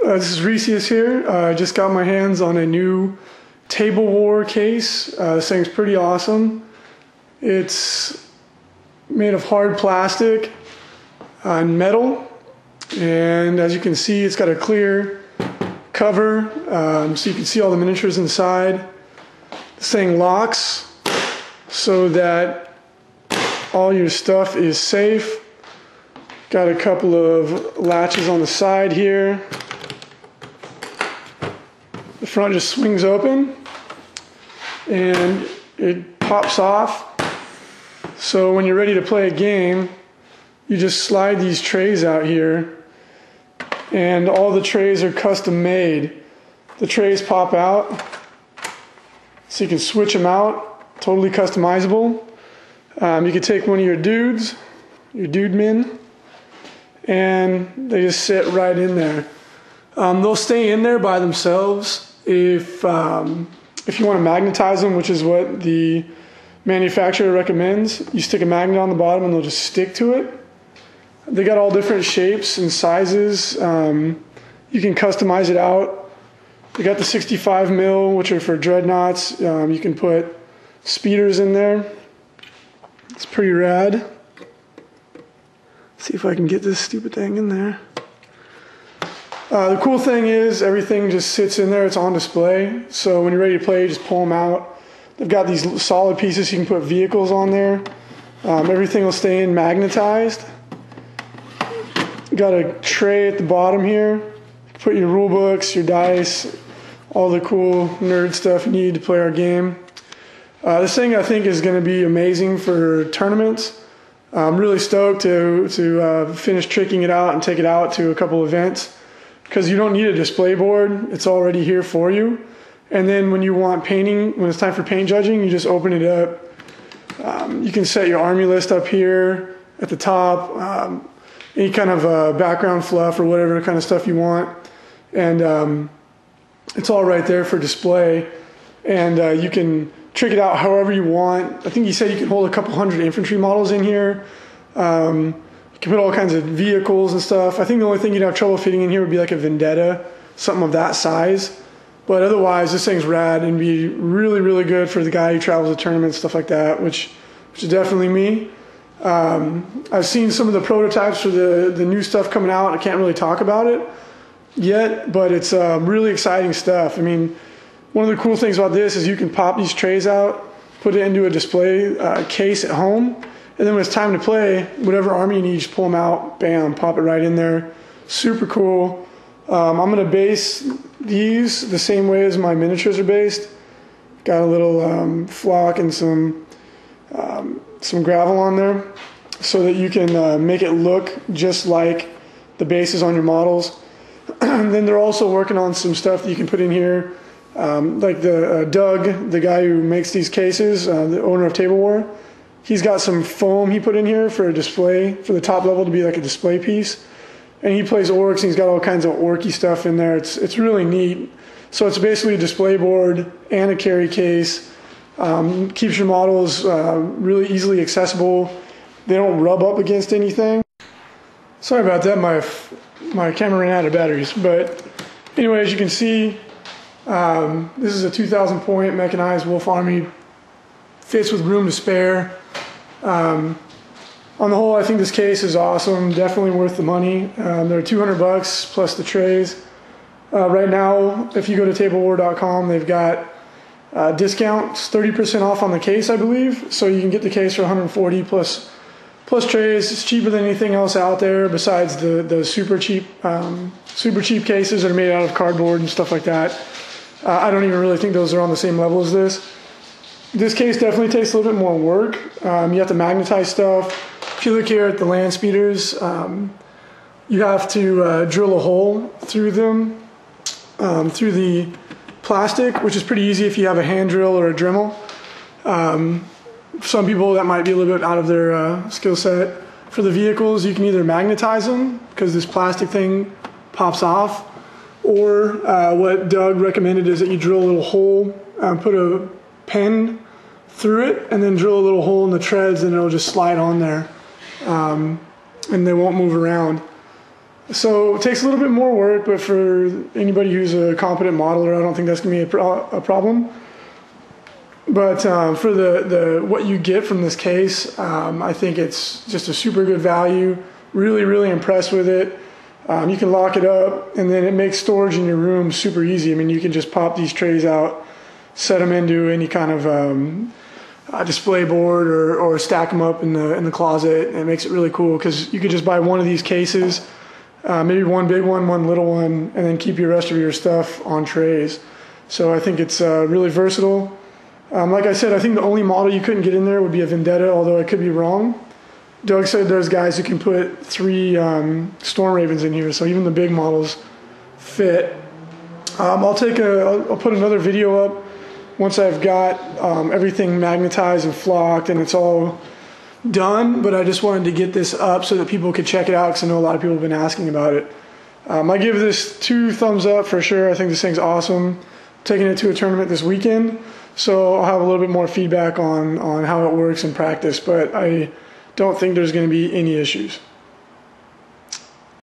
This is Reesius here. I just got my hands on a new Tablewar case. This thing's pretty awesome. It's made of hard plastic and metal, and as you can see, it's got a clear cover, so you can see all the miniatures inside. This thing locks so that all your stuff is safe. Got a couple of latches on the side here. The front just swings open and it pops off. So when you're ready to play a game, you just slide these trays out here, and all the trays are custom made. The trays pop out so you can switch them out, totally customizable. You can take one of your dudes, your dude men, and they just sit right in there. They'll stay in there by themselves if you want to magnetize them, which is what the manufacturer recommends. You stick a magnet on the bottom and they'll just stick to it. They got all different shapes and sizes. You can customize it out. They got the 65 mil, which are for dreadnoughts. You can put speeders in there. It's pretty rad. See if I can get this stupid thing in there. The cool thing is everything just sits in there. It's on display. So when you're ready to play, you just pull them out. They've got these solid pieces. You can put vehicles on there. Everything will stay in magnetized. Got a tray at the bottom here. Put your rule books, your dice, all the cool nerd stuff you need to play our game. This thing I think is going to be amazing for tournaments. I'm really stoked to finish tricking it out and take it out to a couple events, because you don't need a display board. It's already here for you. And then when you want painting, when it's time for paint judging, you just open it up. You can set your army list up here at the top, any kind of background fluff or whatever kind of stuff you want. And it's all right there for display. And you can trick it out however you want. I think you said you can hold a couple hundred infantry models in here. You can put all kinds of vehicles and stuff. I think the only thing you'd have trouble fitting in here would be like a Vendetta, something of that size. But otherwise, this thing's rad and be really, really good for the guy who travels to tournaments, stuff like that, which is definitely me. I've seen some of the prototypes for the new stuff coming out. I can't really talk about it yet, but it's really exciting stuff. I mean, one of the cool things about this is you can pop these trays out, put it into a display case at home, and then when it's time to play, whatever army you need, just pull them out, bam, pop it right in there. Super cool. I'm going to base these the same way as my miniatures are based. Got a little flock and some gravel on there so that you can make it look just like the bases on your models. And then they're also working on some stuff that you can put in here. Like the Doug, the guy who makes these cases, the owner of Tablewar, he's got some foam he put in here for a display, for the top level to be like a display piece. And he plays orcs, and he's got all kinds of orky stuff in there. It's really neat. So it's basically a display board and a carry case. Keeps your models really easily accessible. They don't rub up against anything. Sorry about that, my camera ran out of batteries. But anyway, as you can see, this is a 2,000 point mechanized Wolf Army. Fits with room to spare. On the whole, I think this case is awesome. Definitely worth the money. They're $200 plus the trays. Right now, if you go to tablewar.com, they've got discounts, 30% off on the case, I believe. So you can get the case for $140 plus trays. It's cheaper than anything else out there besides the super cheap cases that are made out of cardboard and stuff like that. I don't even really think those are on the same level as this. This case definitely takes a little bit more work. You have to magnetize stuff. If you look here at the land speeders, you have to drill a hole through them, through the plastic, which is pretty easy if you have a hand drill or a Dremel. Some people, that might be a little bit out of their skill set. For the vehicles, you can either magnetize them, because this plastic thing pops off, or what Doug recommended is that you drill a little hole, put a pen through it, and then drill a little hole in the treads, and it'll just slide on there, and they won't move around. So it takes a little bit more work, but for anybody who's a competent modeler, I don't think that's going to be a problem. But for the what you get from this case, I think it's just a super good value. Really, really impressed with it. You can lock it up, and then it makes storage in your room super easy. I mean, you can just pop these trays out, set them into any kind of display board, or stack them up in the closet. And it makes it really cool because you could just buy one of these cases, maybe one big one, one little one, and then keep your rest of your stuff on trays. So I think it's really versatile. Like I said, I think the only model you couldn't get in there would be a Vendetta, although I could be wrong. Doug said there's guys who can put 3 Storm Ravens in here, so even the big models fit. I'll put another video up once I've got everything magnetized and flocked and it's all done, but I just wanted to get this up so that people could check it out because I know a lot of people have been asking about it. I give this 2 thumbs up for sure. I think this thing's awesome. Taking it to a tournament this weekend, so I'll have a little bit more feedback on how it works in practice, but I don't think there's going to be any issues.